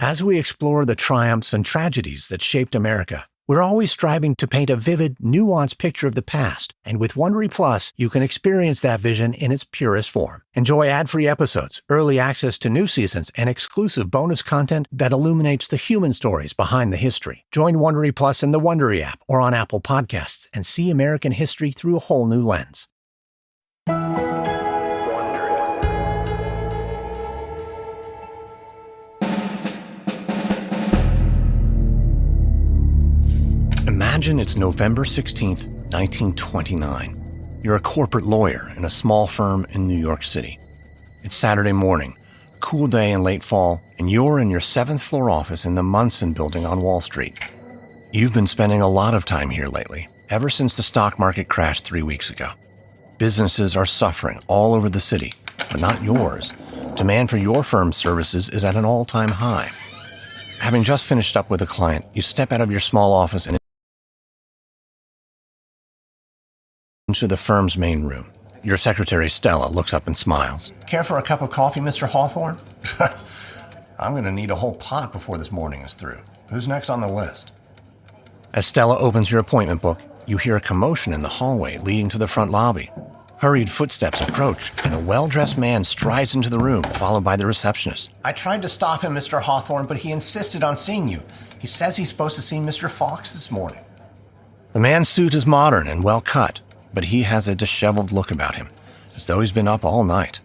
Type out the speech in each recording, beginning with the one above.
As we explore the triumphs and tragedies that shaped America, we're always striving to paint a vivid, nuanced picture of the past, and with Wondery Plus, you can experience that vision in its purest form. Enjoy ad-free episodes, early access to new seasons, and exclusive bonus content that illuminates the human stories behind the history. Join Wondery Plus in the Wondery app or on Apple Podcasts and see American history through a whole new lens. Imagine it's November 16th, 1929. You're a corporate lawyer in a small firm in New York City. It's Saturday morning, a cool day in late fall, and you're in your 7th floor office in the Munson building on Wall Street. You've been spending a lot of time here lately, ever since the stock market crashed 3 weeks ago. Businesses are suffering all over the city, but not yours. Demand for your firm's services is at an all-time high. Having just finished up with a client, you step out of your small office and into the firm's main room. Your secretary, Stella, looks up and smiles. Care for a cup of coffee, Mr. Hawthorne? I'm going to need a whole pot before this morning is through. Who's next on the list? As Stella opens your appointment book, you hear a commotion in the hallway leading to the front lobby. Hurried footsteps approach, and a well-dressed man strides into the room, followed by the receptionist. I tried to stop him, Mr. Hawthorne, but he insisted on seeing you. He says he's supposed to see Mr. Fox this morning. The man's suit is modern and well-cut, but he has a disheveled look about him, as though he's been up all night.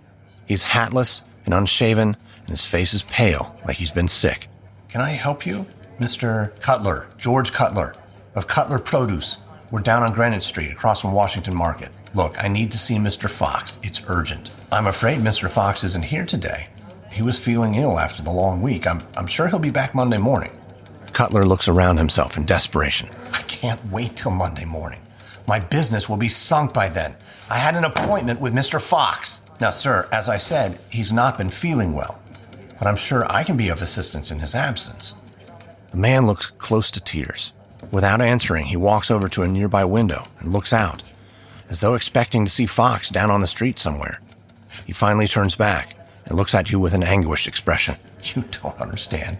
He's hatless and unshaven, and his face is pale, like he's been sick. Can I help you? Mr. Cutler, George Cutler, of Cutler Produce. We're down on Greenwich Street, across from Washington Market. Look, I need to see Mr. Fox. It's urgent. I'm afraid Mr. Fox isn't here today. He was feeling ill after the long week. I'm sure he'll be back Monday morning. Cutler looks around himself in desperation. I can't wait till Monday morning. My business will be sunk by then. I had an appointment with Mr. Fox. Now, sir, as I said, he's not been feeling well, but I'm sure I can be of assistance in his absence. The man looks close to tears. Without answering, he walks over to a nearby window and looks out, as though expecting to see Fox down on the street somewhere. He finally turns back and looks at you with an anguished expression. You don't understand.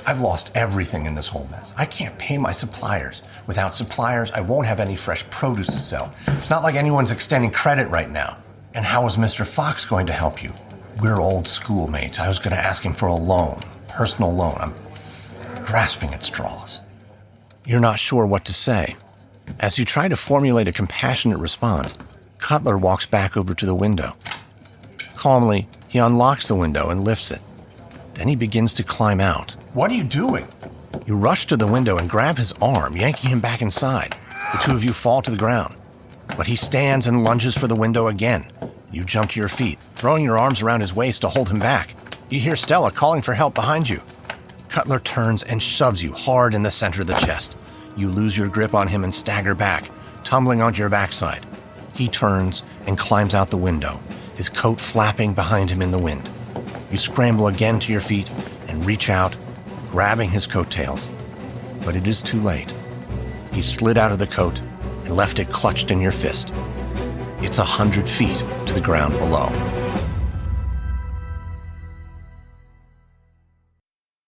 I've lost everything in this whole mess. I can't pay my suppliers. Without suppliers, I won't have any fresh produce to sell. It's not like anyone's extending credit right now. And how is Mr. Fox going to help you? We're old schoolmates. I was going to ask him for a loan, personal loan. I'm grasping at straws. You're not sure what to say. As you try to formulate a compassionate response, Cutler walks back over to the window. Calmly, he unlocks the window and lifts it. Then he begins to climb out. What are you doing? You rush to the window and grab his arm, yanking him back inside. The two of you fall to the ground. But he stands and lunges for the window again. You jump to your feet, throwing your arms around his waist to hold him back. You hear Stella calling for help behind you. Cutler turns and shoves you hard in the center of the chest. You lose your grip on him and stagger back, tumbling onto your backside. He turns and climbs out the window, his coat flapping behind him in the wind. You scramble again to your feet and reach out, grabbing his coattails. But it is too late. He slid out of the coat and left it clutched in your fist. It's 100 feet to the ground below.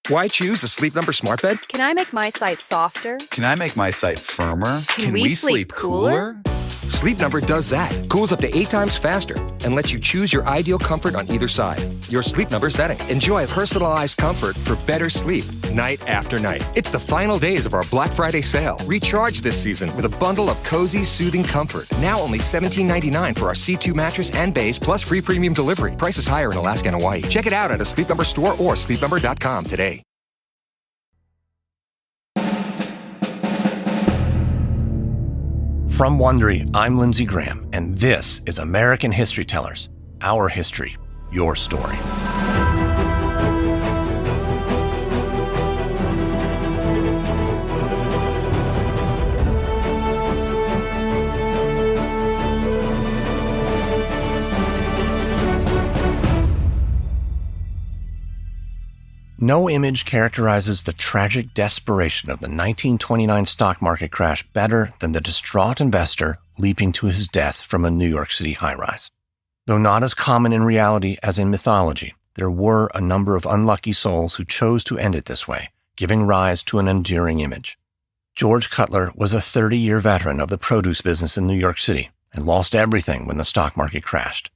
Why choose a Sleep Number smart bed? Can I make my site softer? Can I make my site firmer? Can we sleep cooler? Sleep Number does that. Cools up to 8 times faster and lets you choose your ideal comfort on either side. Your Sleep Number setting. Enjoy personalized comfort for better sleep night after night. It's the final days of our Black Friday sale. Recharge this season with a bundle of cozy, soothing comfort. Now only $17.99 for our C2 mattress and base plus free premium delivery. Prices higher in Alaska and Hawaii. Check it out at a Sleep Number store or sleepnumber.com today. From Wondery, I'm Lindsey Graham, and this is American History Tellers. Our history, your story. No image characterizes the tragic desperation of the 1929 stock market crash better than the distraught investor leaping to his death from a New York City high-rise. Though not as common in reality as in mythology, there were a number of unlucky souls who chose to end it this way, giving rise to an enduring image. George Cutler was a 30-year veteran of the produce business in New York City and lost everything when the stock market crashed.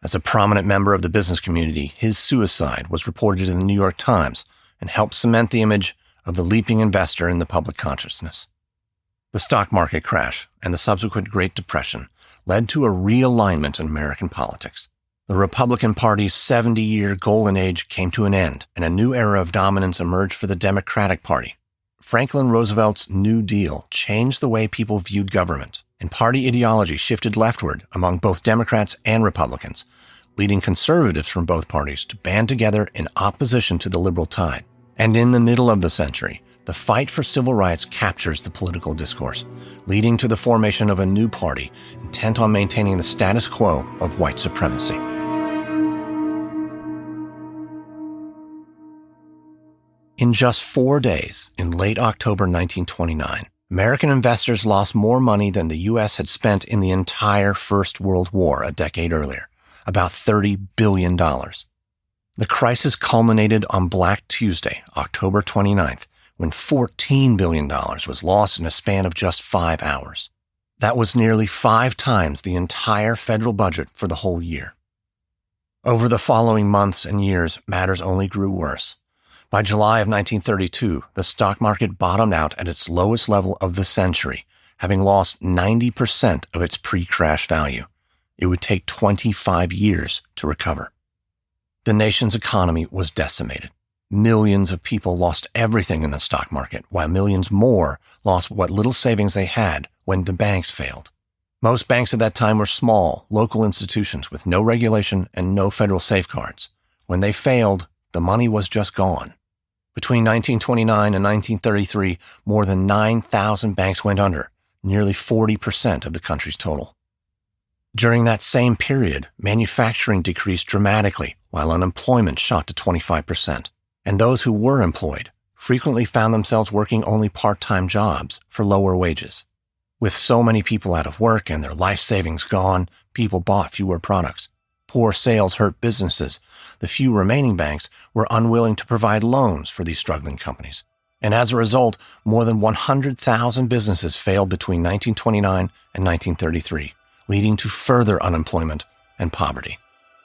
As a prominent member of the business community, his suicide was reported in the New York Times and helped cement the image of the leaping investor in the public consciousness. The stock market crash and the subsequent Great Depression led to a realignment in American politics. The Republican Party's 70-year golden age came to an end, and a new era of dominance emerged for the Democratic Party. Franklin Roosevelt's New Deal changed the way people viewed government, and party ideology shifted leftward among both Democrats and Republicans, leading conservatives from both parties to band together in opposition to the liberal tide. And in the middle of the century, the fight for civil rights captures the political discourse, leading to the formation of a new party intent on maintaining the status quo of white supremacy. In just 4 days, in late October 1929, American investors lost more money than the U.S. had spent in the entire First World War a decade earlier, about $30 billion. The crisis culminated on Black Tuesday, October 29th, when $14 billion was lost in a span of just 5 hours. That was nearly 5 times the entire federal budget for the whole year. Over the following months and years, matters only grew worse. By July of 1932, the stock market bottomed out at its lowest level of the century, having lost 90% of its pre-crash value. It would take 25 years to recover. The nation's economy was decimated. Millions of people lost everything in the stock market, while millions more lost what little savings they had when the banks failed. Most banks at that time were small, local institutions with no regulation and no federal safeguards. When they failed, the money was just gone. Between 1929 and 1933, more than 9,000 banks went under, nearly 40% of the country's total. During that same period, manufacturing decreased dramatically, while unemployment shot to 25%. And those who were employed frequently found themselves working only part-time jobs for lower wages. With so many people out of work and their life savings gone, people bought fewer products. Poor sales hurt businesses. The few remaining banks were unwilling to provide loans for these struggling companies. And as a result, more than 100,000 businesses failed between 1929 and 1933, leading to further unemployment and poverty.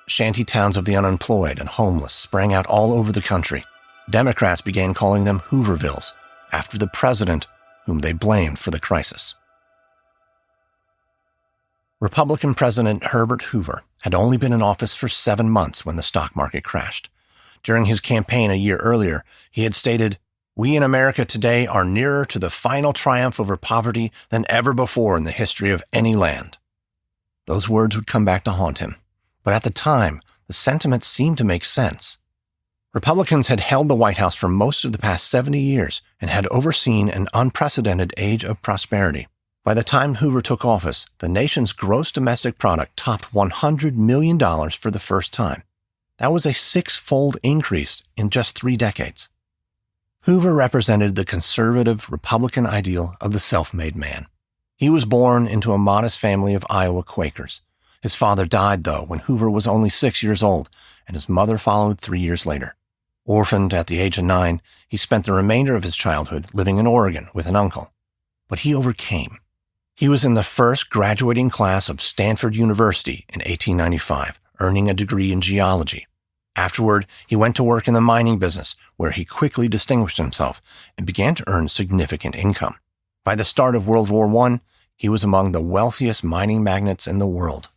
Shanty towns of the unemployed and homeless sprang out all over the country. Democrats began calling them Hoovervilles, after the president whom they blamed for the crisis. Republican President Herbert Hoover had only been in office for 7 months when the stock market crashed. During his campaign a year earlier, he had stated, "We in America today are nearer to the final triumph over poverty than ever before in the history of any land." Those words would come back to haunt him. But at the time, the sentiment seemed to make sense. Republicans had held the White House for most of the past 70 years and had overseen an unprecedented age of prosperity. By the time Hoover took office, the nation's gross domestic product topped $100 million for the first time. That was a 6-fold increase in just 3 decades. Hoover represented the conservative Republican ideal of the self-made man. He was born into a modest family of Iowa Quakers. His father died, though, when Hoover was only 6 years old, and his mother followed 3 years later. Orphaned at the age of 9, he spent the remainder of his childhood living in Oregon with an uncle. But he overcame. He was in the first graduating class of Stanford University in 1895, earning a degree in geology. Afterward, he went to work in the mining business, where he quickly distinguished himself and began to earn significant income. By the start of World War I, he was among the wealthiest mining magnates in the world.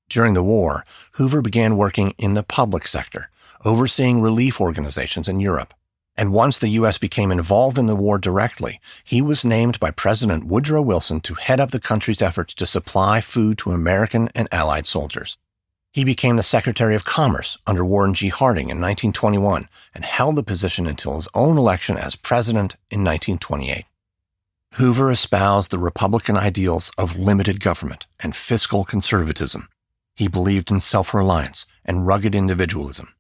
During the war, Hoover began working in the public sector, overseeing relief organizations in Europe. And once the U.S. became involved in the war directly, he was named by President Woodrow Wilson to head up the country's efforts to supply food to American and Allied soldiers. He became the Secretary of Commerce under Warren G. Harding in 1921 and held the position until his own election as president in 1928. Hoover espoused the Republican ideals of limited government and fiscal conservatism. He believed in self-reliance and rugged individualism.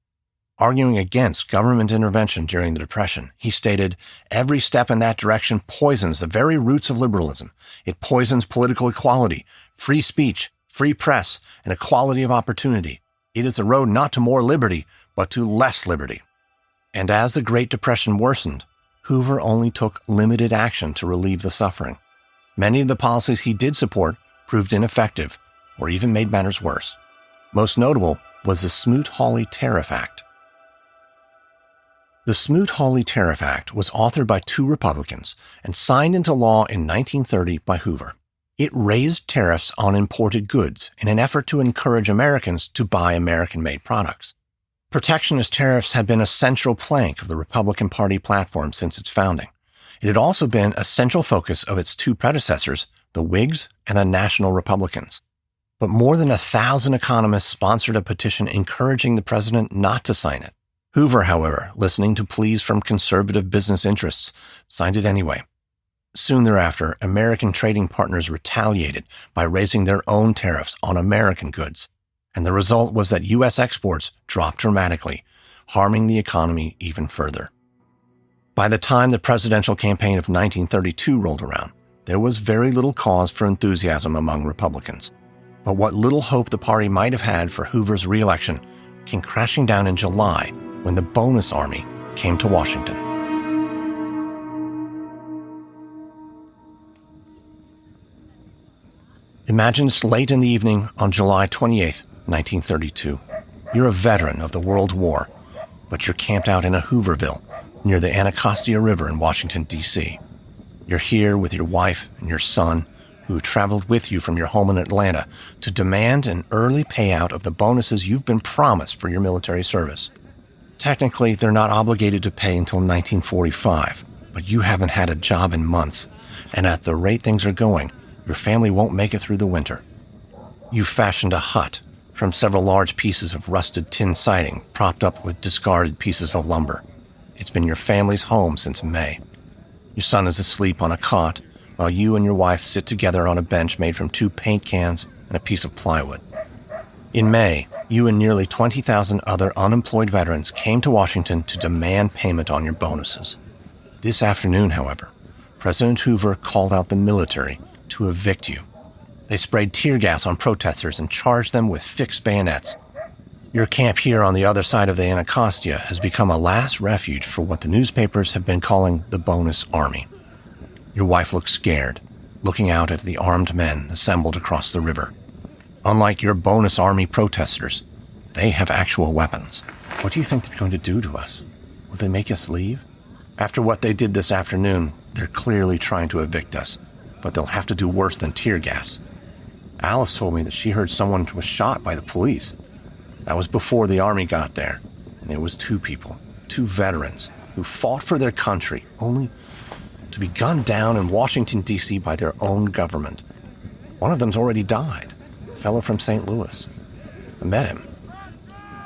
Arguing against government intervention during the Depression, he stated, "Every step in that direction poisons the very roots of liberalism. It poisons political equality, free speech, free press, and equality of opportunity. It is the road not to more liberty, but to less liberty. And as the Great Depression worsened, Hoover only took limited action to relieve the suffering. Many of the policies he did support proved ineffective or even made matters worse. Most notable was the Smoot-Hawley Tariff Act. The Smoot-Hawley Tariff Act was authored by two Republicans and signed into law in 1930 by Hoover. It raised tariffs on imported goods in an effort to encourage Americans to buy American-made products. Protectionist tariffs had been a central plank of the Republican Party platform since its founding. It had also been a central focus of its two predecessors, the Whigs and the National Republicans. But more than 1,000 economists sponsored a petition encouraging the president not to sign it. Hoover, however, listening to pleas from conservative business interests, signed it anyway. Soon thereafter, American trading partners retaliated by raising their own tariffs on American goods, and the result was that U.S. exports dropped dramatically, harming the economy even further. By the time the presidential campaign of 1932 rolled around, there was very little cause for enthusiasm among Republicans. But what little hope the party might have had for Hoover's re-election came crashing down in July when the Bonus Army came to Washington. Imagine it's late in the evening on July 28, 1932. You're a veteran of the World War, but you're camped out in a Hooverville near the Anacostia River in Washington, D.C. You're here with your wife and your son, who traveled with you from your home in Atlanta to demand an early payout of the bonuses you've been promised for your military service. Technically, they're not obligated to pay until 1945, but you haven't had a job in months, and at the rate things are going, your family won't make it through the winter. You've fashioned a hut from several large pieces of rusted tin siding propped up with discarded pieces of lumber. It's been your family's home since May. Your son is asleep on a cot, while you and your wife sit together on a bench made from 2 paint cans and a piece of plywood. In May, you and nearly 20,000 other unemployed veterans came to Washington to demand payment on your bonuses. This afternoon, however, President Hoover called out the military to evict you. They sprayed tear gas on protesters and charged them with fixed bayonets. Your camp here on the other side of the Anacostia has become a last refuge for what the newspapers have been calling the Bonus Army. Your wife looks scared, looking out at the armed men assembled across the river. Unlike your Bonus Army protesters, they have actual weapons. What do you think they're going to do to us? Will they make us leave? After what they did this afternoon, they're clearly trying to evict us, but they'll have to do worse than tear gas. Alice told me that she heard someone was shot by the police. That was before the army got there, and it was 2 people, 2 veterans, who fought for their country, only to be gunned down in Washington, D.C. by their own government. One of them's already died, a fellow from St. Louis. I met him.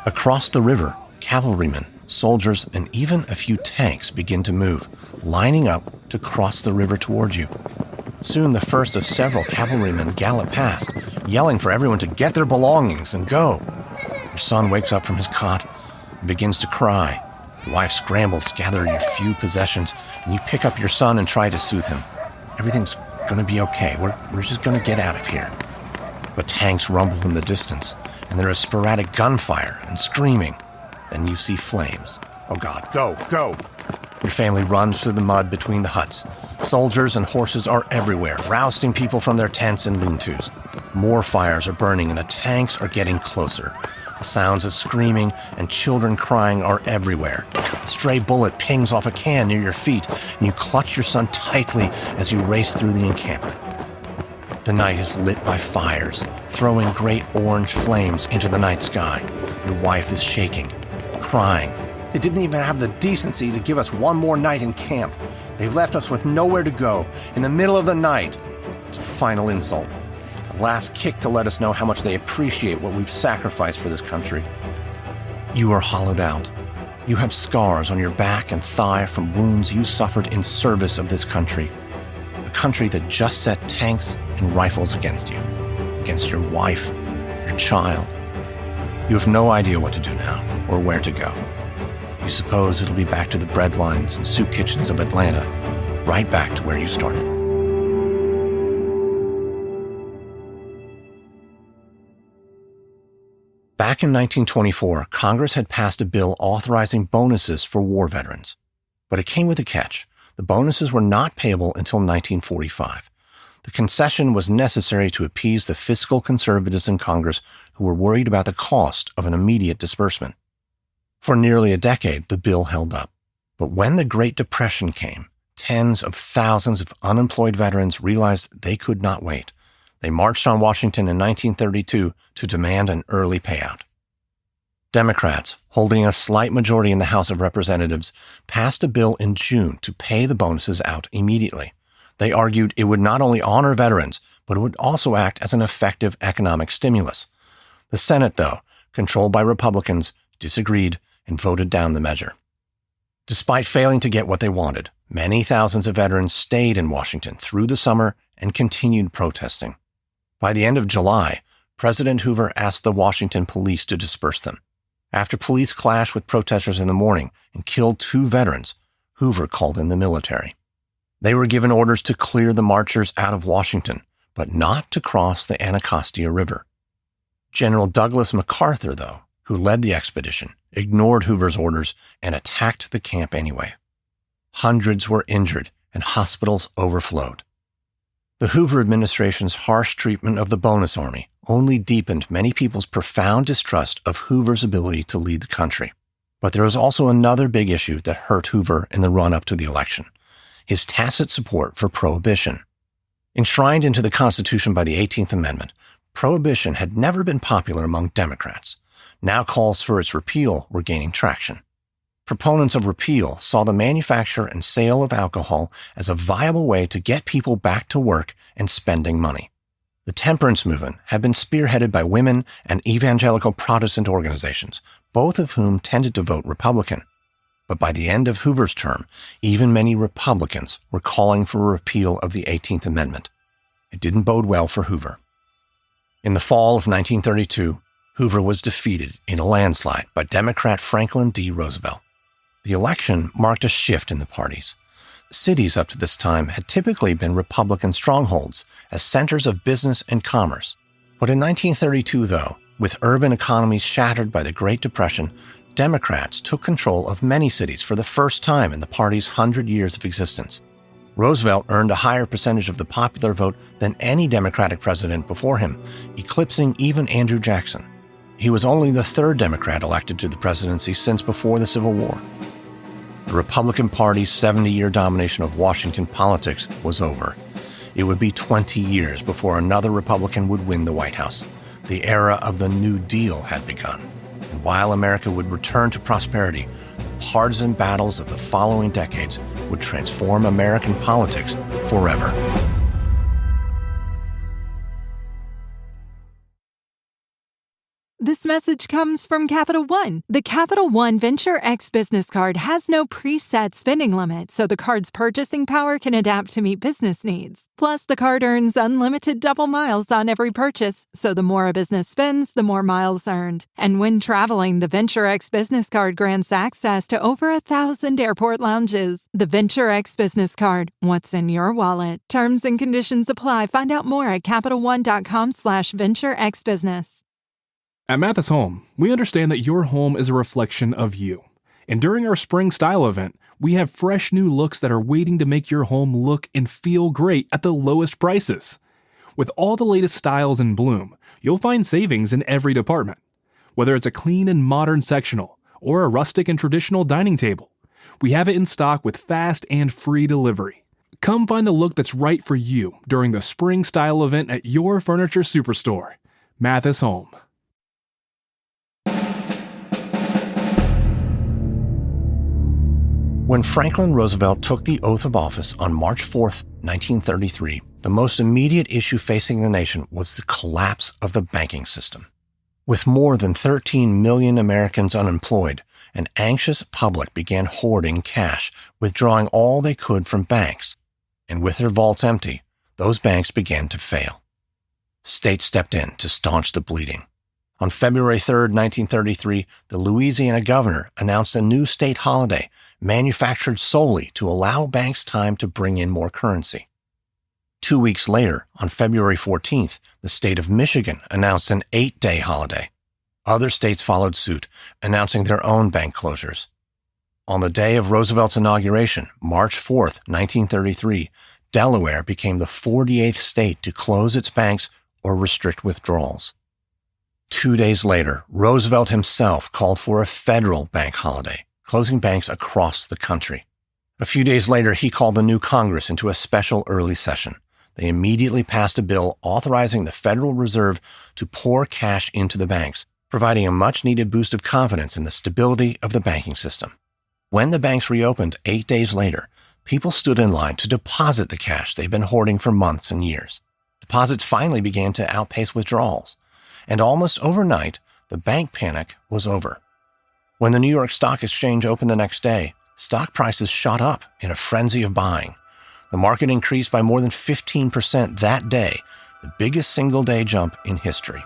Across the river, cavalrymen, soldiers, and even a few tanks begin to move, lining up to cross the river towards you. Soon the first of several cavalrymen gallop past, yelling for everyone to get their belongings and go. Your son wakes up from his cot and begins to cry. Your wife scrambles to gather your few possessions, and you pick up your son and try to soothe him. Everything's going to be okay. We're just going to get out of here. But tanks rumble in the distance, and there is sporadic gunfire and screaming. Then you see flames. Oh God, go! Your family runs through the mud between the huts. Soldiers and horses are everywhere, rousting people from their tents and lean-tos. More fires are burning, and the tanks are getting closer. The sounds of screaming and children crying are everywhere. A stray bullet pings off a can near your feet, and you clutch your son tightly as you race through the encampment. The night is lit by fires, throwing great orange flames into the night sky. Your wife is shaking, crying. They didn't even have the decency to give us one more night in camp. They've left us with nowhere to go, in the middle of the night. It's a final insult. A last kick to let us know how much they appreciate what we've sacrificed for this country. You are hollowed out. You have scars on your back and thigh from wounds you suffered in service of this country. A country that just set tanks and rifles against you, against your wife, your child. You have no idea what to do now, or where to go. You suppose it'll be back to the breadlines and soup kitchens of Atlanta, right back to where you started. Back in 1924, Congress had passed a bill authorizing bonuses for war veterans. But it came with a catch. The bonuses were not payable until 1945. The concession was necessary to appease the fiscal conservatives in Congress who were worried about the cost of an immediate disbursement. For nearly a decade, the bill held up. But when the Great Depression came, tens of thousands of unemployed veterans realized they could not wait. They marched on Washington in 1932 to demand an early payout. Democrats, holding a slight majority in the House of Representatives, passed a bill in June to pay the bonuses out immediately. They argued it would not only honor veterans, but it would also act as an effective economic stimulus. The Senate, though, controlled by Republicans, disagreed and voted down the measure. Despite failing to get what they wanted, many thousands of veterans stayed in Washington through the summer and continued protesting. By the end of July, President Hoover asked the Washington police to disperse them. After police clashed with protesters in the morning and killed 2 veterans, Hoover called in the military. They were given orders to clear the marchers out of Washington, but not to cross the Anacostia River. General Douglas MacArthur, though, who led the expedition, ignored Hoover's orders and attacked the camp anyway. Hundreds were injured and hospitals overflowed. The Hoover administration's harsh treatment of the bonus army only deepened many people's profound distrust of Hoover's ability to lead the country. But there was also another big issue that hurt Hoover in the run-up to the election: his tacit support for prohibition. Enshrined into the Constitution by the 18th Amendment, prohibition had never been popular among Democrats. Now calls for its repeal were gaining traction. Proponents of repeal saw the manufacture and sale of alcohol as a viable way to get people back to work and spending money. The temperance movement had been spearheaded by women and evangelical Protestant organizations, both of whom tended to vote Republican. But by the end of Hoover's term, even many Republicans were calling for a repeal of the 18th Amendment. It didn't bode well for Hoover. In the fall of 1932, Hoover was defeated in a landslide by Democrat Franklin D. Roosevelt. The election marked a shift in the parties. Cities up to this time had typically been Republican strongholds as centers of business and commerce. But in 1932, though, with urban economies shattered by the Great Depression, Democrats took control of many cities for the first time in the party's 100 years of existence. Roosevelt earned a higher percentage of the popular vote than any Democratic president before him, eclipsing even Andrew Jackson. He was only the 3rd Democrat elected to the presidency since before the Civil War. The Republican Party's 70-year domination of Washington politics was over. It would be 20 years before another Republican would win the White House. The era of the New Deal had begun. And while America would return to prosperity, the partisan battles of the following decades would transform American politics forever. This message comes from Capital One. The Capital One Venture X business card has no preset spending limit, so the card's purchasing power can adapt to meet business needs. Plus, the card earns unlimited double miles on every purchase, so the more a business spends, the more miles earned. And when traveling, the Venture X business card grants access to over 1,000 airport lounges. The Venture X business card. What's in your wallet? Terms and conditions apply. Find out more at CapitalOne.com/VentureXBusiness. At Mathis Home, we understand that your home is a reflection of you. And during our spring style event, we have fresh new looks that are waiting to make your home look and feel great at the lowest prices. With all the latest styles in bloom, you'll find savings in every department. Whether it's a clean and modern sectional or a rustic and traditional dining table, we have it in stock with fast and free delivery. Come find the look that's right for you during the spring style event at your furniture superstore, Mathis Home. When Franklin Roosevelt took the oath of office on March 4, 1933, the most immediate issue facing the nation was the collapse of the banking system. With more than 13 million Americans unemployed, an anxious public began hoarding cash, withdrawing all they could from banks. And with their vaults empty, those banks began to fail. States stepped in to staunch the bleeding. On February 3, 1933, the Louisiana governor announced a new state holiday manufactured solely to allow banks time to bring in more currency. 2 weeks later, on February 14th, the state of Michigan announced an 8-day holiday. Other states followed suit, announcing their own bank closures. On the day of Roosevelt's inauguration, March 4, 1933, Delaware became the 48th state to close its banks or restrict withdrawals. 2 days later, Roosevelt himself called for a federal bank holiday, closing banks across the country. A few days later, he called the new Congress into a special early session. They immediately passed a bill authorizing the Federal Reserve to pour cash into the banks, providing a much-needed boost of confidence in the stability of the banking system. When the banks reopened 8 days later, people stood in line to deposit the cash they'd been hoarding for months and years. Deposits finally began to outpace withdrawals, and almost overnight, the bank panic was over. When the New York Stock Exchange opened the next day, stock prices shot up in a frenzy of buying. The market increased by more than 15% that day, the biggest single-day jump in history.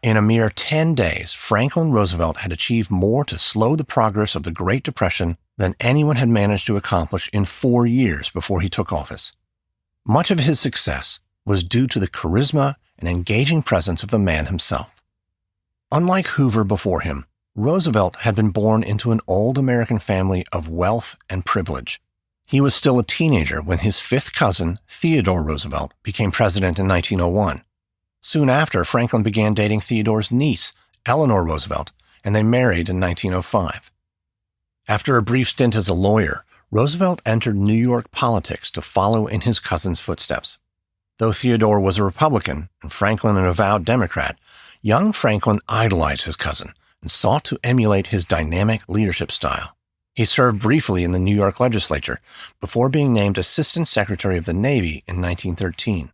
In a mere 10 days, Franklin Roosevelt had achieved more to slow the progress of the Great Depression than anyone had managed to accomplish in 4 years before he took office. Much of his success was due to the charisma and engaging presence of the man himself. Unlike Hoover before him, Roosevelt had been born into an old American family of wealth and privilege. He was still a teenager when his fifth cousin, Theodore Roosevelt, became president in 1901. Soon after, Franklin began dating Theodore's niece, Eleanor Roosevelt, and they married in 1905. After a brief stint as a lawyer, Roosevelt entered New York politics to follow in his cousin's footsteps. Though Theodore was a Republican and Franklin an avowed Democrat, young Franklin idolized his cousin and sought to emulate his dynamic leadership style. He served briefly in the New York legislature before being named Assistant Secretary of the Navy in 1913.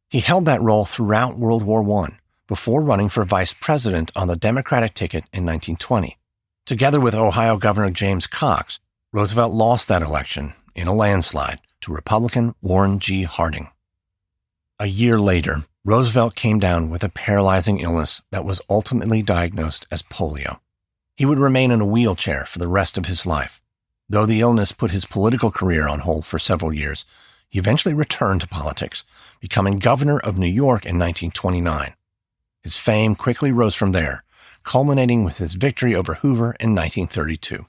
He held that role throughout World War I, before running for vice president on the Democratic ticket in 1920. Together with Ohio Governor James Cox, Roosevelt lost that election in a landslide to Republican Warren G. Harding. A year later, Roosevelt came down with a paralyzing illness that was ultimately diagnosed as polio. He would remain in a wheelchair for the rest of his life. Though the illness put his political career on hold for several years, he eventually returned to politics, becoming governor of New York in 1929. His fame quickly rose from there, culminating with his victory over Hoover in 1932.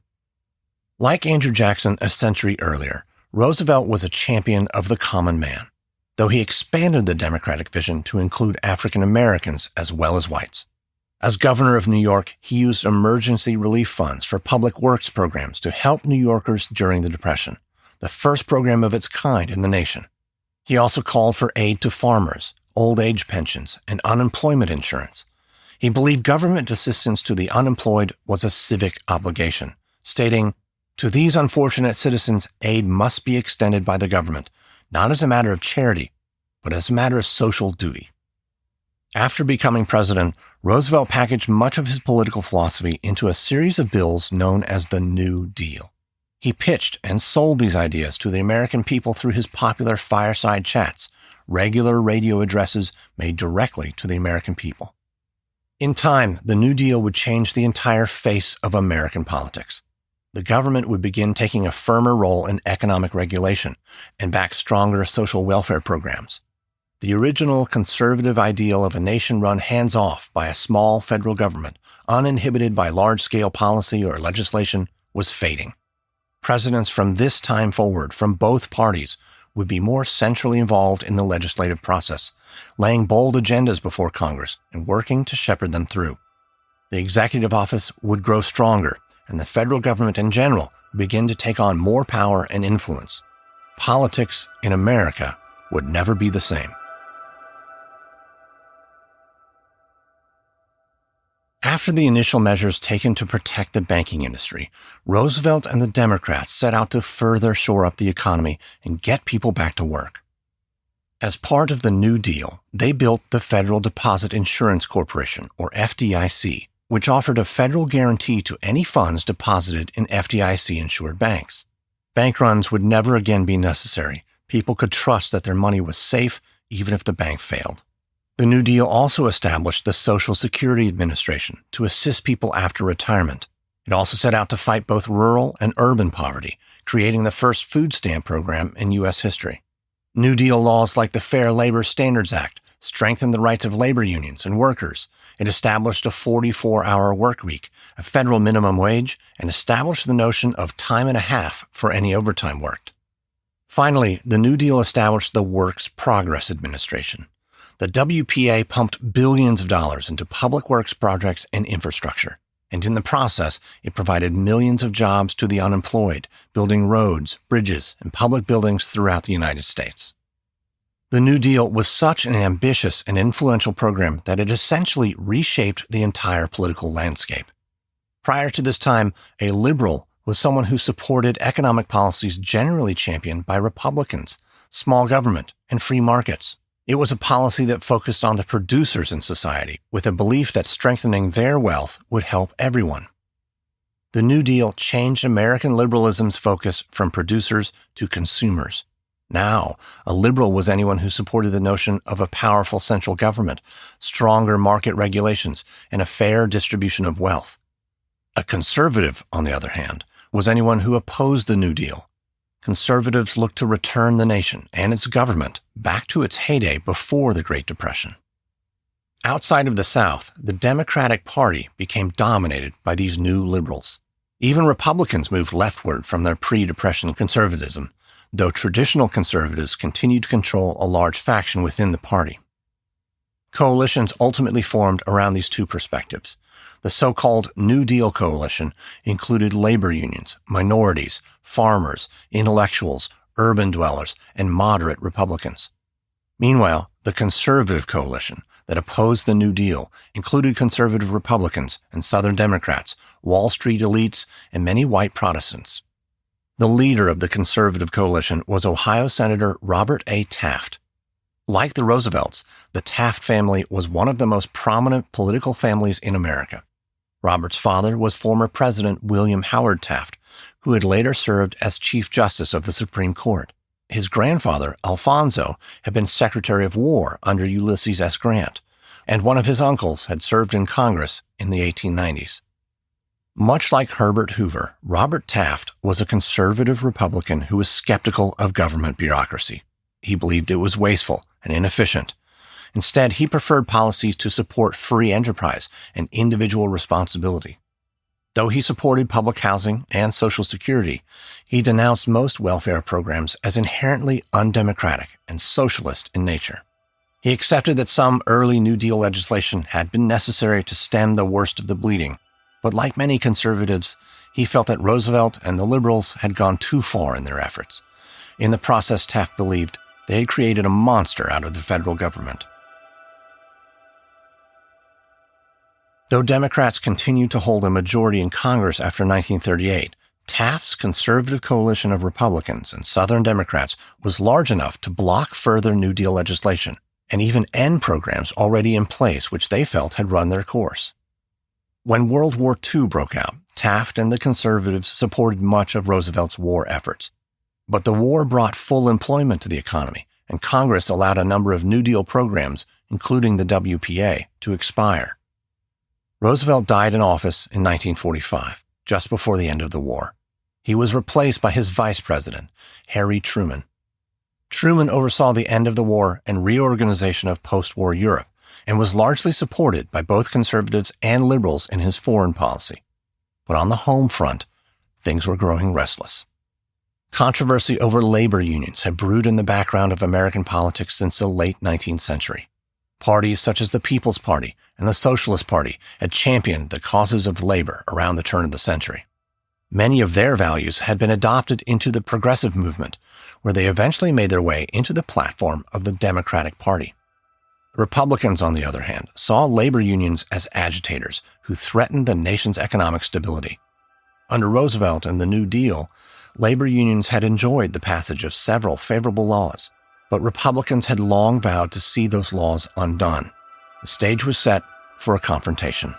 Like Andrew Jackson a century earlier, Roosevelt was a champion of the common man, though he expanded the Democratic vision to include African Americans as well as whites. As governor of New York, he used emergency relief funds for public works programs to help New Yorkers during the Depression, the first program of its kind in the nation. He also called for aid to farmers, old age pensions, and unemployment insurance. He believed government assistance to the unemployed was a civic obligation, stating, "To these unfortunate citizens, aid must be extended by the government, not as a matter of charity, but as a matter of social duty." After becoming president, Roosevelt packaged much of his political philosophy into a series of bills known as the New Deal. He pitched and sold these ideas to the American people through his popular fireside chats, regular radio addresses made directly to the American people. In time, the New Deal would change the entire face of American politics. The government would begin taking a firmer role in economic regulation and back stronger social welfare programs. The original conservative ideal of a nation run hands-off by a small federal government, uninhibited by large-scale policy or legislation, was fading. Presidents from this time forward, from both parties, would be more centrally involved in the legislative process, laying bold agendas before Congress and working to shepherd them through. The executive office would grow stronger, and the federal government in general would begin to take on more power and influence. Politics in America would never be the same. After the initial measures taken to protect the banking industry, Roosevelt and the Democrats set out to further shore up the economy and get people back to work. As part of the New Deal, they built the Federal Deposit Insurance Corporation, or FDIC, which offered a federal guarantee to any funds deposited in FDIC-insured banks. Bank runs would never again be necessary. People could trust that their money was safe even if the bank failed. The New Deal also established the Social Security Administration to assist people after retirement. It also set out to fight both rural and urban poverty, creating the first food stamp program in U.S. history. New Deal laws like the Fair Labor Standards Act strengthened the rights of labor unions and workers. It established a 44-hour work week, a federal minimum wage, and established the notion of time and a half for any overtime worked. Finally, the New Deal established the Works Progress Administration. The WPA pumped billions of dollars into public works projects and infrastructure, and in the process, it provided millions of jobs to the unemployed, building roads, bridges, and public buildings throughout the United States. The New Deal was such an ambitious and influential program that it essentially reshaped the entire political landscape. Prior to this time, a liberal was someone who supported economic policies generally championed by Republicans, small government, and free markets. It was a policy that focused on the producers in society, with a belief that strengthening their wealth would help everyone. The New Deal changed American liberalism's focus from producers to consumers. Now, a liberal was anyone who supported the notion of a powerful central government, stronger market regulations, and a fair distribution of wealth. A conservative, on the other hand, was anyone who opposed the New Deal. Conservatives looked to return the nation and its government back to its heyday before the Great Depression. Outside of the South, the Democratic Party became dominated by these new liberals. Even Republicans moved leftward from their pre-Depression conservatism, though traditional conservatives continued to control a large faction within the party. Coalitions ultimately formed around these two perspectives. The so-called New Deal coalition included labor unions, minorities, farmers, intellectuals, urban dwellers, and moderate Republicans. Meanwhile, the conservative coalition that opposed the New Deal included conservative Republicans and Southern Democrats, Wall Street elites, and many white Protestants. The leader of the conservative coalition was Ohio Senator Robert A. Taft. Like the Roosevelts, the Taft family was one of the most prominent political families in America. Robert's father was former President William Howard Taft, who had later served as Chief Justice of the Supreme Court. His grandfather, Alfonso, had been Secretary of War under Ulysses S. Grant, and one of his uncles had served in Congress in the 1890s. Much like Herbert Hoover, Robert Taft was a conservative Republican who was skeptical of government bureaucracy. He believed it was wasteful and inefficient. Instead, he preferred policies to support free enterprise and individual responsibility. Though he supported public housing and Social Security, he denounced most welfare programs as inherently undemocratic and socialist in nature. He accepted that some early New Deal legislation had been necessary to stem the worst of the bleeding, but like many conservatives, he felt that Roosevelt and the liberals had gone too far in their efforts. In the process, Taft believed they had created a monster out of the federal government. Though Democrats continued to hold a majority in Congress after 1938, Taft's conservative coalition of Republicans and Southern Democrats was large enough to block further New Deal legislation and even end programs already in place which they felt had run their course. When World War II broke out, Taft and the conservatives supported much of Roosevelt's war efforts. But the war brought full employment to the economy, and Congress allowed a number of New Deal programs, including the WPA, to expire. Roosevelt died in office in 1945, just before the end of the war. He was replaced by his vice president, Harry Truman. Truman oversaw the end of the war and reorganization of post-war Europe, and was largely supported by both conservatives and liberals in his foreign policy. But on the home front, things were growing restless. Controversy over labor unions had brewed in the background of American politics since the late 19th century. Parties such as the People's Party and the Socialist Party had championed the causes of labor around the turn of the century. Many of their values had been adopted into the progressive movement, where they eventually made their way into the platform of the Democratic Party. Republicans, on the other hand, saw labor unions as agitators who threatened the nation's economic stability. Under Roosevelt and the New Deal, labor unions had enjoyed the passage of several favorable laws, but Republicans had long vowed to see those laws undone. The stage was set for a confrontation.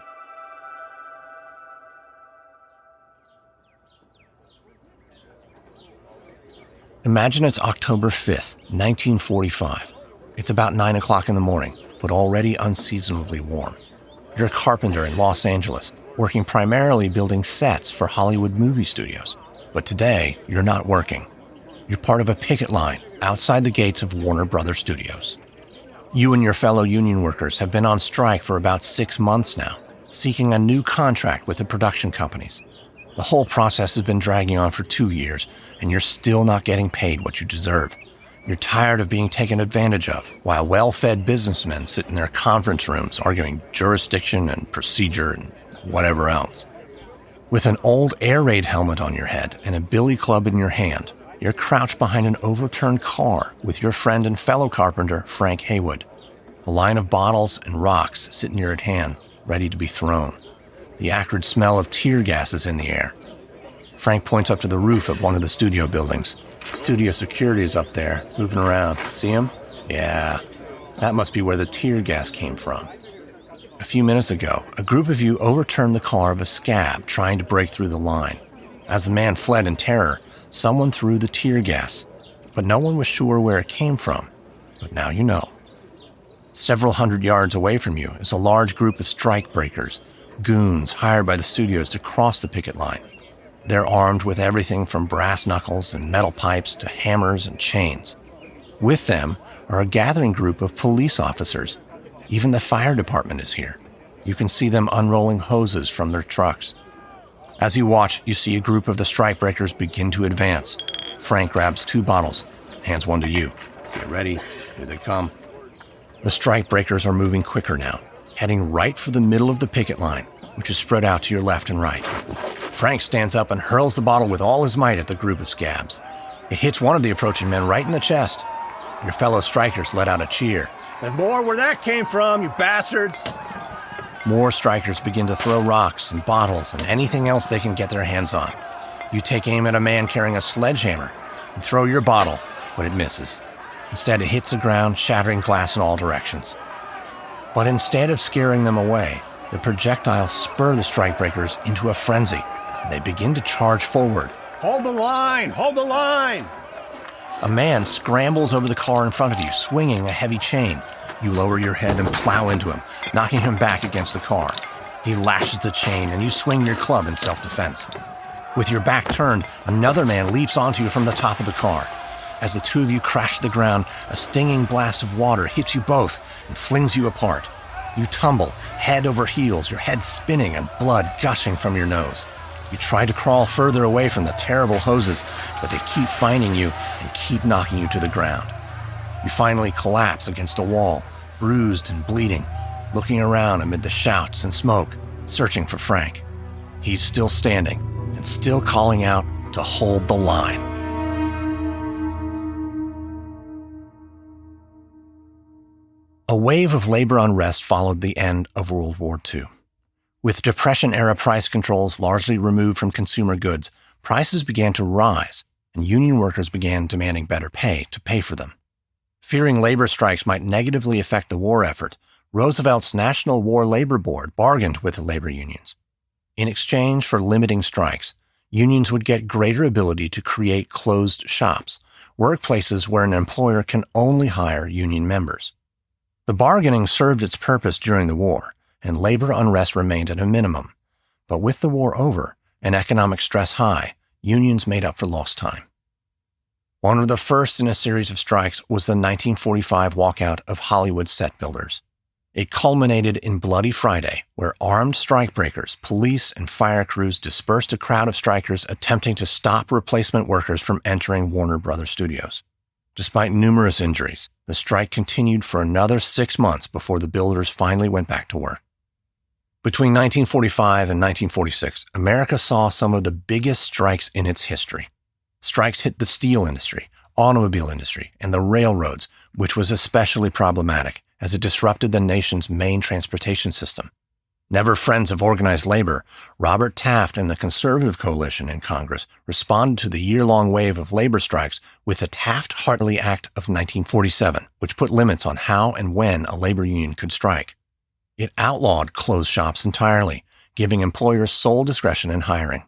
Imagine it's October 5th, 1945. It's about 9 o'clock in the morning, but already unseasonably warm. You're a carpenter in Los Angeles, working primarily building sets for Hollywood movie studios. But today, you're not working. You're part of a picket line outside the gates of Warner Brothers Studios. You and your fellow union workers have been on strike for about 6 months now, seeking a new contract with the production companies. The whole process has been dragging on for 2 years, and you're still not getting paid what you deserve. You're tired of being taken advantage of, while well-fed businessmen sit in their conference rooms arguing jurisdiction and procedure and whatever else. With an old air raid helmet on your head and a billy club in your hand, you're crouched behind an overturned car with your friend and fellow carpenter, Frank Haywood. A line of bottles and rocks sit near at hand, ready to be thrown. The acrid smell of tear gas is in the air. Frank points up to the roof of one of the studio buildings. Studio security is up there, moving around. See him? Yeah, that must be where the tear gas came from. A few minutes ago, a group of you overturned the car of a scab trying to break through the line. As the man fled in terror, someone threw the tear gas, but no one was sure where it came from. But now you know. Several hundred yards away from you is a large group of strike breakers, goons hired by the studios to cross the picket line. They're armed with everything from brass knuckles and metal pipes to hammers and chains. With them are a gathering group of police officers. Even the fire department is here. You can see them unrolling hoses from their trucks. As you watch, you see a group of the strikebreakers begin to advance. Frank grabs 2 bottles, hands one to you. Get ready, here they come. The strikebreakers are moving quicker now, heading right for the middle of the picket line, which is spread out to your left and right. Frank stands up and hurls the bottle with all his might at the group of scabs. It hits one of the approaching men right in the chest. Your fellow strikers let out a cheer. "There's more where that came from, you bastards!" More strikers begin to throw rocks and bottles and anything else they can get their hands on. You take aim at a man carrying a sledgehammer and throw your bottle, but it misses. Instead, it hits the ground, shattering glass in all directions. But instead of scaring them away, the projectiles spur the strikebreakers into a frenzy, and they begin to charge forward. "Hold the line! Hold the line!" A man scrambles over the car in front of you, swinging a heavy chain. You lower your head and plow into him, knocking him back against the car. He lashes the chain, and you swing your club in self-defense. With your back turned, another man leaps onto you from the top of the car. As the two of you crash to the ground, a stinging blast of water hits you both and flings you apart. You tumble, head over heels, your head spinning and blood gushing from your nose. You try to crawl further away from the terrible hoses, but they keep finding you and keep knocking you to the ground. You finally collapse against a wall, bruised and bleeding, looking around amid the shouts and smoke, searching for Frank. He's still standing and still calling out to hold the line. A wave of labor unrest followed the end of World War II. With Depression-era price controls largely removed from consumer goods, prices began to rise, and union workers began demanding better pay to pay for them. Fearing labor strikes might negatively affect the war effort, Roosevelt's National War Labor Board bargained with the labor unions. In exchange for limiting strikes, unions would get greater ability to create closed shops, workplaces where an employer can only hire union members. The bargaining served its purpose during the war, and labor unrest remained at a minimum. But with the war over and economic stress high, unions made up for lost time. One of the first in a series of strikes was the 1945 walkout of Hollywood set builders. It culminated in Bloody Friday, where armed strikebreakers, police, and fire crews dispersed a crowd of strikers attempting to stop replacement workers from entering Warner Brothers studios. Despite numerous injuries, the strike continued for another 6 months before the builders finally went back to work. Between 1945 and 1946, America saw some of the biggest strikes in its history. Strikes hit the steel industry, automobile industry, and the railroads, which was especially problematic as it disrupted the nation's main transportation system. Never friends of organized labor, Robert Taft and the Conservative Coalition in Congress responded to the year-long wave of labor strikes with the Taft-Hartley Act of 1947, which put limits on how and when a labor union could strike. It outlawed closed shops entirely, giving employers sole discretion in hiring.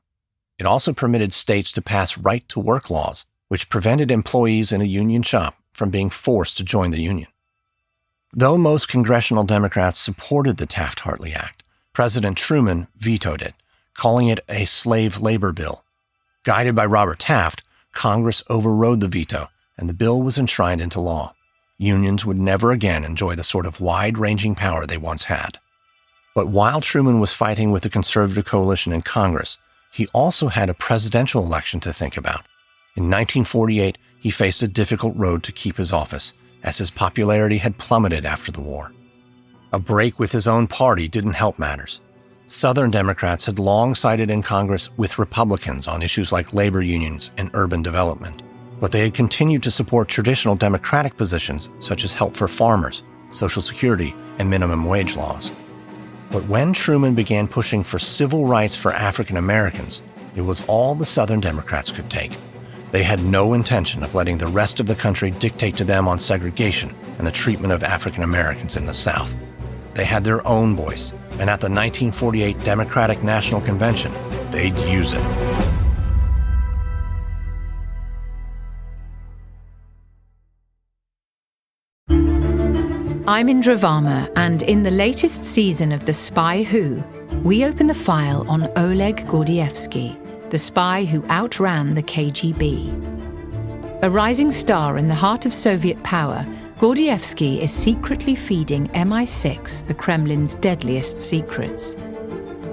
It also permitted states to pass right-to-work laws, which prevented employees in a union shop from being forced to join the union. Though most congressional Democrats supported the Taft-Hartley Act, President Truman vetoed it, calling it a slave labor bill. Guided by Robert Taft, Congress overrode the veto, and the bill was enshrined into law. Unions would never again enjoy the sort of wide-ranging power they once had. But while Truman was fighting with the conservative coalition in Congress, he also had a presidential election to think about. In 1948, he faced a difficult road to keep his office, as his popularity had plummeted after the war. A break with his own party didn't help matters. Southern Democrats had long sided in Congress with Republicans on issues like labor unions and urban development, but they had continued to support traditional Democratic positions such as help for farmers, Social Security, and minimum wage laws. But when Truman began pushing for civil rights for African Americans, it was all the Southern Democrats could take. They had no intention of letting the rest of the country dictate to them on segregation and the treatment of African Americans in the South. They had their own voice, and at the 1948 Democratic National Convention, they'd use it. I'm Indra Varma, and in the latest season of The Spy Who, we open the file on Oleg Gordievsky, the spy who outran the KGB. A rising star in the heart of Soviet power, Gordievsky is secretly feeding MI6 the Kremlin's deadliest secrets.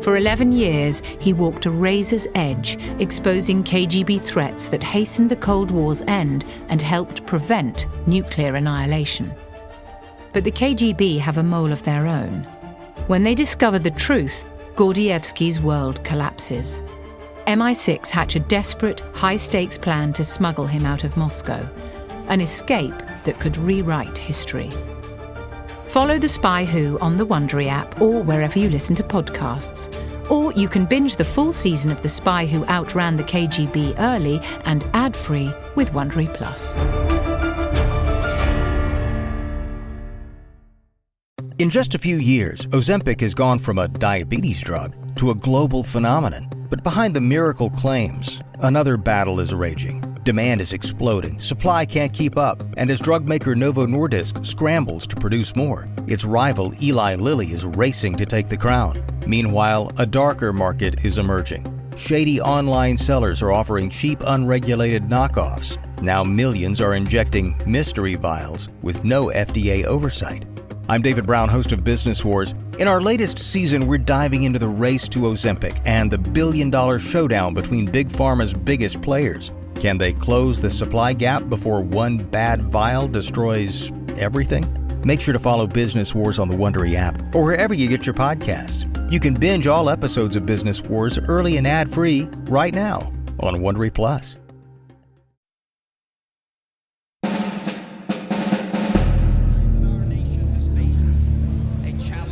For 11 years, he walked a razor's edge, exposing KGB threats that hastened the Cold War's end and helped prevent nuclear annihilation. But the KGB have a mole of their own. When they discover the truth, Gordievsky's world collapses. MI6 hatch a desperate, high-stakes plan to smuggle him out of Moscow, an escape that could rewrite history. Follow The Spy Who on the Wondery app or wherever you listen to podcasts. Or you can binge the full season of The Spy Who Outran the KGB early and ad-free with Wondery Plus. In just a few years, Ozempic has gone from a diabetes drug to a global phenomenon. But behind the miracle claims, another battle is raging. Demand is exploding, supply can't keep up, and as drug maker Novo Nordisk scrambles to produce more, its rival Eli Lilly is racing to take the crown. Meanwhile, a darker market is emerging. Shady online sellers are offering cheap, unregulated knockoffs. Now millions are injecting mystery vials with no FDA oversight. I'm David Brown, host of Business Wars. In our latest season, we're diving into the race to Ozempic and the billion-dollar showdown between Big Pharma's biggest players. Can they close the supply gap before one bad vial destroys everything? Make sure to follow Business Wars on the Wondery app or wherever you get your podcasts. You can binge all episodes of Business Wars early and ad-free right now on Wondery Plus.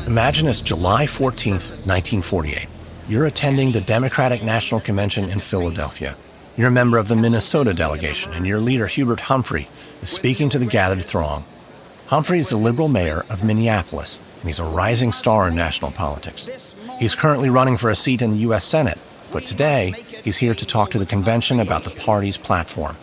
Imagine it's July 14th, 1948. You're attending the Democratic National Convention in Philadelphia. You're a member of the Minnesota delegation, and your leader, Hubert Humphrey, is speaking to the gathered throng. Humphrey is the liberal mayor of Minneapolis, and he's a rising star in national politics. He's currently running for a seat in the U.S. Senate, but today he's here to talk to the convention about the party's platform.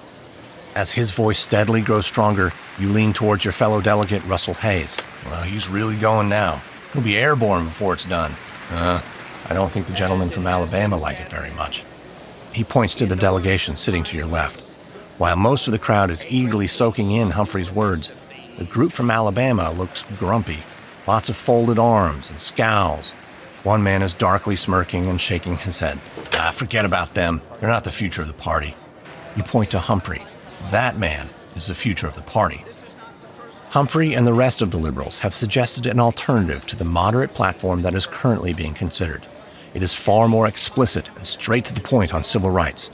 As his voice steadily grows stronger, you lean towards your fellow delegate, Russell Hayes. Well, he's really going now. He'll be airborne before it's done. I don't think the gentlemen from Alabama like it very much. He points to the delegation sitting to your left. While most of the crowd is eagerly soaking in Humphrey's words, the group from Alabama looks grumpy. Lots of folded arms and scowls. One man is darkly smirking and shaking his head. Forget about them. They're not the future of the party. You point to Humphrey. That man is the future of the party. Humphrey and the rest of the liberals have suggested an alternative to the moderate platform that is currently being considered. It is far more explicit and straight to the point on civil rights.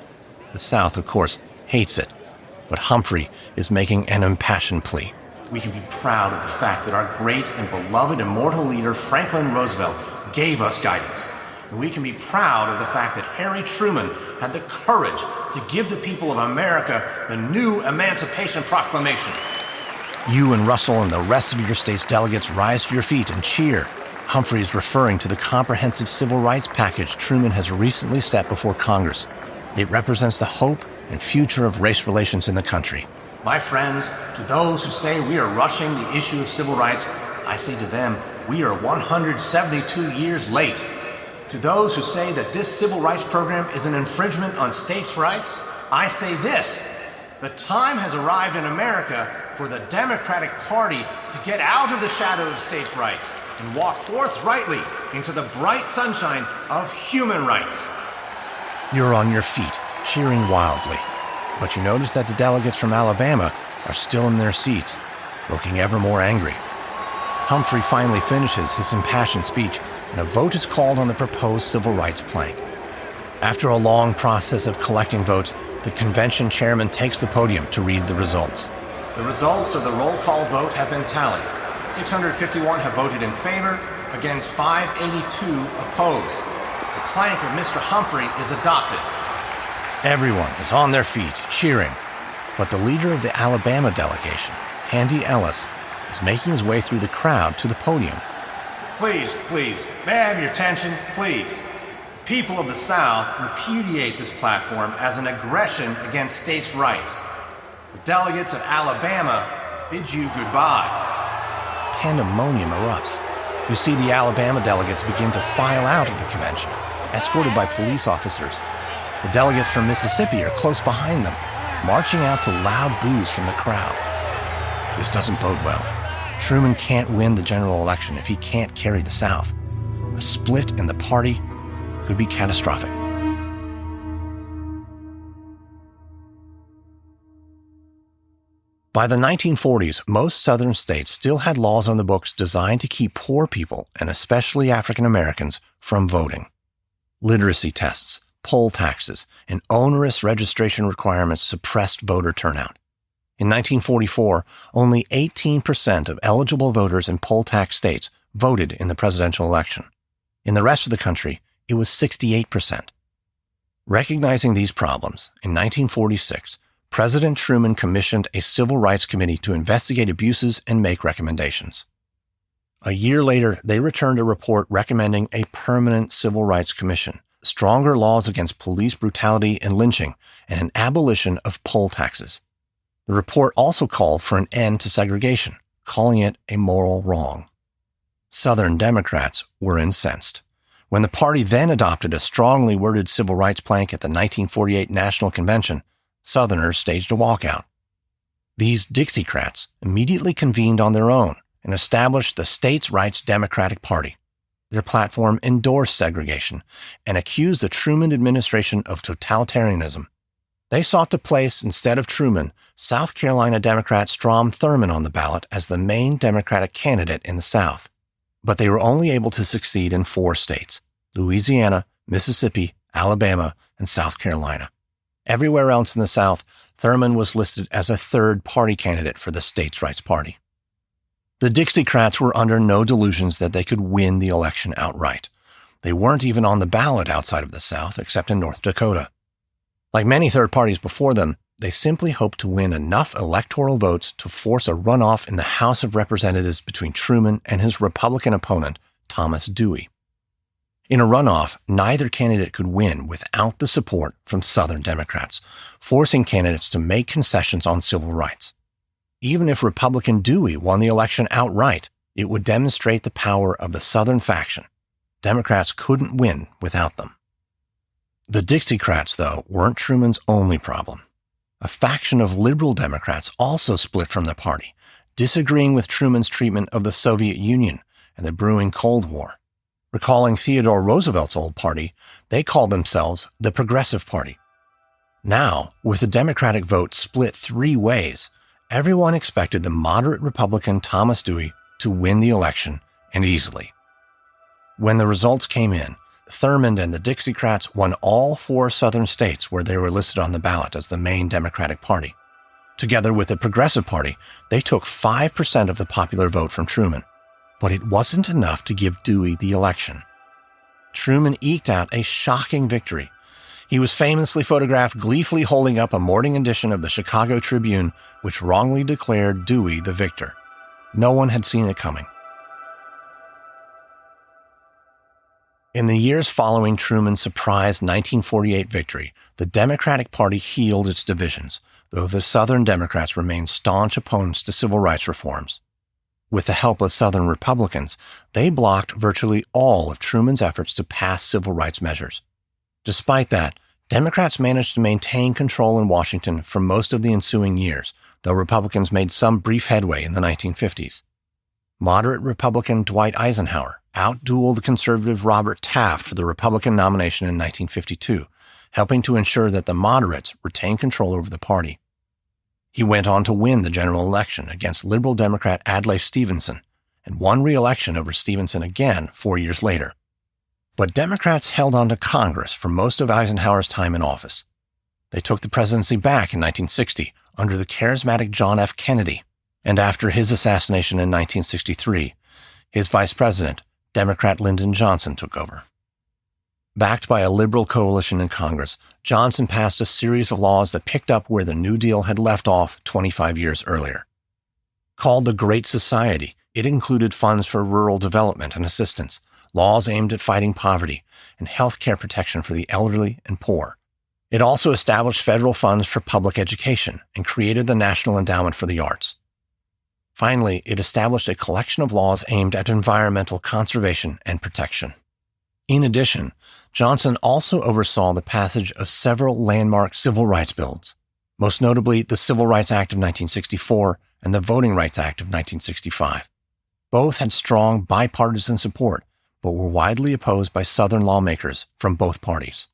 The South, of course, hates it, but Humphrey is making an impassioned plea. We can be proud of the fact that our great and beloved immortal leader, Franklin Roosevelt, gave us guidance. And we can be proud of the fact that Harry Truman had the courage to give the people of America the new Emancipation Proclamation. You and Russell and the rest of your state's delegates rise to your feet and cheer. Humphrey is referring to the comprehensive civil rights package Truman has recently set before Congress. It represents the hope and future of race relations in the country. My friends, to those who say we are rushing the issue of civil rights, I say to them, we are 172 years late. To those who say that this civil rights program is an infringement on states' rights, I say this. The time has arrived in America for the Democratic Party to get out of the shadow of states' rights and walk forthrightly into the bright sunshine of human rights. You're on your feet, cheering wildly, but you notice that the delegates from Alabama are still in their seats, looking ever more angry. Humphrey finally finishes his impassioned speech, and a vote is called on the proposed civil rights plank. After a long process of collecting votes, the convention chairman takes the podium to read the results. The results of the roll call vote have been tallied. 651 have voted in favor, against 582 opposed. The plank of Mr. Humphrey is adopted. Everyone is on their feet, cheering, but the leader of the Alabama delegation, Handy Ellis, is making his way through the crowd to the podium. Please, may I have your attention, please? The people of the South repudiate this platform as an aggression against states' rights. The delegates of Alabama bid you goodbye. Pandemonium erupts. You see the Alabama delegates begin to file out of the convention, escorted by police officers. The delegates from Mississippi are close behind them, marching out to loud boos from the crowd. This doesn't bode well. Truman can't win the general election if he can't carry the South. A split in the party could be catastrophic. By the 1940s, most Southern states still had laws on the books designed to keep poor people, and especially African Americans, from voting. Literacy tests, poll taxes, and onerous registration requirements suppressed voter turnout. In 1944, only 18% of eligible voters in poll tax states voted in the presidential election. In the rest of the country, it was 68%. Recognizing these problems, in 1946, President Truman commissioned a Civil Rights Committee to investigate abuses and make recommendations. A year later, they returned a report recommending a permanent Civil Rights Commission, stronger laws against police brutality and lynching, and an abolition of poll taxes. The report also called for an end to segregation, calling it a moral wrong. Southern Democrats were incensed. When the party then adopted a strongly worded civil rights plank at the 1948 National Convention, Southerners staged a walkout. These Dixiecrats immediately convened on their own and established the States' Rights Democratic Party. Their platform endorsed segregation and accused the Truman administration of totalitarianism. They sought to place, instead of Truman, South Carolina Democrat Strom Thurmond on the ballot as the main Democratic candidate in the South. But they were only able to succeed in 4 states: Louisiana, Mississippi, Alabama, and South Carolina. Everywhere else in the South, Thurmond was listed as a third-party candidate for the States' Rights Party. The Dixiecrats were under no delusions that they could win the election outright. They weren't even on the ballot outside of the South, except in North Dakota. Like many third parties before them, they simply hoped to win enough electoral votes to force a runoff in the House of Representatives between Truman and his Republican opponent, Thomas Dewey. In a runoff, neither candidate could win without the support from Southern Democrats, forcing candidates to make concessions on civil rights. Even if Republican Dewey won the election outright, it would demonstrate the power of the Southern faction. Democrats couldn't win without them. The Dixiecrats, though, weren't Truman's only problem. A faction of liberal Democrats also split from the party, disagreeing with Truman's treatment of the Soviet Union and the brewing Cold War. Recalling Theodore Roosevelt's old party, they called themselves the Progressive Party. Now, with the Democratic vote split 3 ways, everyone expected the moderate Republican Thomas Dewey to win the election, and easily. When the results came in, Thurmond and the Dixiecrats won all 4 Southern states where they were listed on the ballot as the main Democratic Party. Together with the Progressive Party, they took 5% of the popular vote from Truman. But it wasn't enough to give Dewey the election. Truman eked out a shocking victory. He was famously photographed gleefully holding up a morning edition of the Chicago Tribune, which wrongly declared Dewey the victor. No one had seen it coming. In the years following Truman's surprise 1948 victory, the Democratic Party healed its divisions, though the Southern Democrats remained staunch opponents to civil rights reforms. With the help of Southern Republicans, they blocked virtually all of Truman's efforts to pass civil rights measures. Despite that, Democrats managed to maintain control in Washington for most of the ensuing years, though Republicans made some brief headway in the 1950s. Moderate Republican Dwight Eisenhower outdueled conservative Robert Taft for the Republican nomination in 1952, helping to ensure that the moderates retained control over the party. He went on to win the general election against liberal Democrat Adlai Stevenson and won re-election over Stevenson again 4 years later. But Democrats held on to Congress for most of Eisenhower's time in office. They took the presidency back in 1960 under the charismatic John F. Kennedy, and after his assassination in 1963, his vice president, Democrat Lyndon Johnson, took over. Backed by a liberal coalition in Congress, Johnson passed a series of laws that picked up where the New Deal had left off 25 years earlier. Called the Great Society, it included funds for rural development and assistance, laws aimed at fighting poverty, and health care protection for the elderly and poor. It also established federal funds for public education and created the National Endowment for the Arts. Finally, it established a collection of laws aimed at environmental conservation and protection. In addition, Johnson also oversaw the passage of several landmark civil rights bills, most notably the Civil Rights Act of 1964 and the Voting Rights Act of 1965. Both had strong bipartisan support, but were widely opposed by Southern lawmakers from both parties.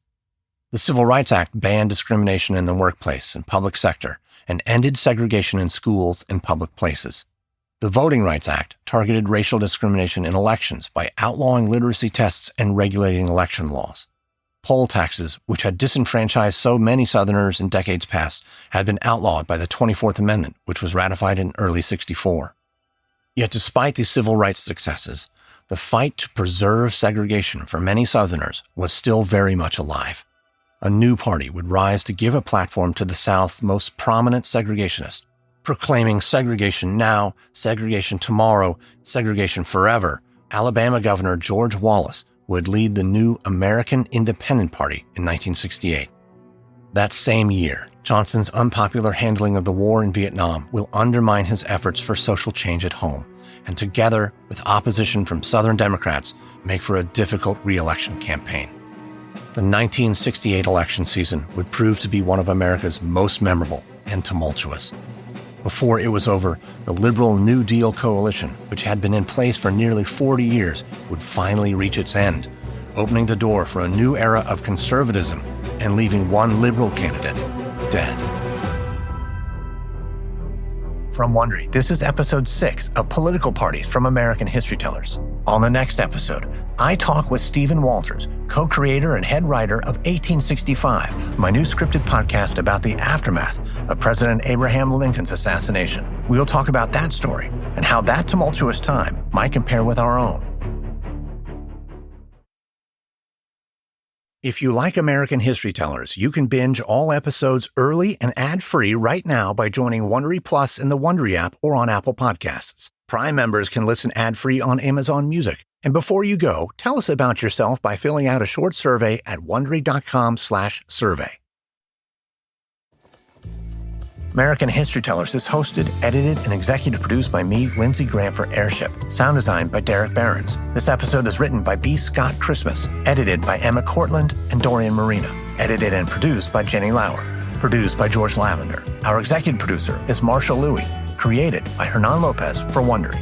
The Civil Rights Act banned discrimination in the workplace and public sector and ended segregation in schools and public places. The Voting Rights Act targeted racial discrimination in elections by outlawing literacy tests and regulating election laws. Poll taxes, which had disenfranchised so many Southerners in decades past, had been outlawed by the 24th Amendment, which was ratified in early '64. Yet despite these civil rights successes, the fight to preserve segregation for many Southerners was still very much alive. A new party would rise to give a platform to the South's most prominent segregationists, proclaiming segregation now, segregation tomorrow, segregation forever. Alabama Governor George Wallace would lead the new American Independent Party in 1968. That same year, Johnson's unpopular handling of the war in Vietnam will undermine his efforts for social change at home, and together with opposition from Southern Democrats, make for a difficult re-election campaign. The 1968 election season would prove to be one of America's most memorable and tumultuous. Before it was over, the liberal New Deal coalition, which had been in place for nearly 40 years, would finally reach its end, opening the door for a new era of conservatism and leaving one liberal candidate dead. From Wondery, this is episode 6 of Political Parties from American History Tellers. On the next episode, I talk with Stephen Walters, co-creator and head writer of 1865, my new scripted podcast about the aftermath of President Abraham Lincoln's assassination. We'll talk about that story and how that tumultuous time might compare with our own. If you like American History Tellers, you can binge all episodes early and ad-free right now by joining Wondery Plus in the Wondery app or on Apple Podcasts. Prime members can listen ad-free on Amazon Music. And before you go, tell us about yourself by filling out a short survey at Wondery.com/survey. American History Tellers is hosted, edited, and executive produced by me, Lindsey Graham, for Airship. Sound designed by Derek Behrens. This episode is written by B. Scott Christmas, edited by Emma Cortland and Dorian Marina, edited and produced by Jenny Lauer, produced by George Lavender. Our executive producer is Marshall Louie, created by Hernan Lopez for Wondery.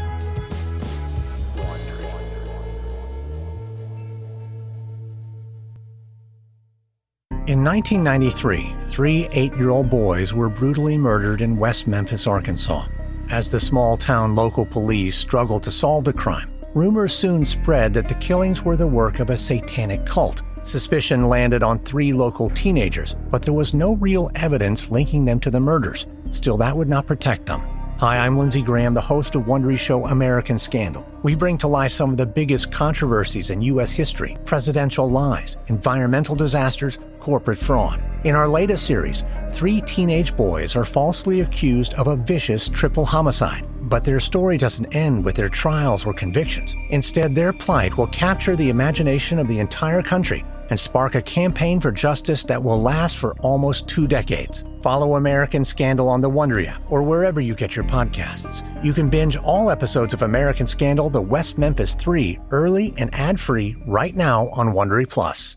In 1993, 3 8-year-old boys were brutally murdered in West Memphis, Arkansas. As the small-town local police struggled to solve the crime, rumors soon spread that the killings were the work of a satanic cult. Suspicion landed on 3 local teenagers, but there was no real evidence linking them to the murders. Still, that would not protect them. Hi, I'm Lindsey Graham, the host of Wondery's show American Scandal. We bring to life some of the biggest controversies in U.S. history, presidential lies, environmental disasters, corporate fraud. In our latest series, 3 teenage boys are falsely accused of a vicious triple homicide. But their story doesn't end with their trials or convictions. Instead, their plight will capture the imagination of the entire country and spark a campaign for justice that will last for almost 2 decades. Follow American Scandal on the Wondery app or wherever you get your podcasts. You can binge all episodes of American Scandal: The West Memphis 3 early and ad-free right now on Wondery Plus.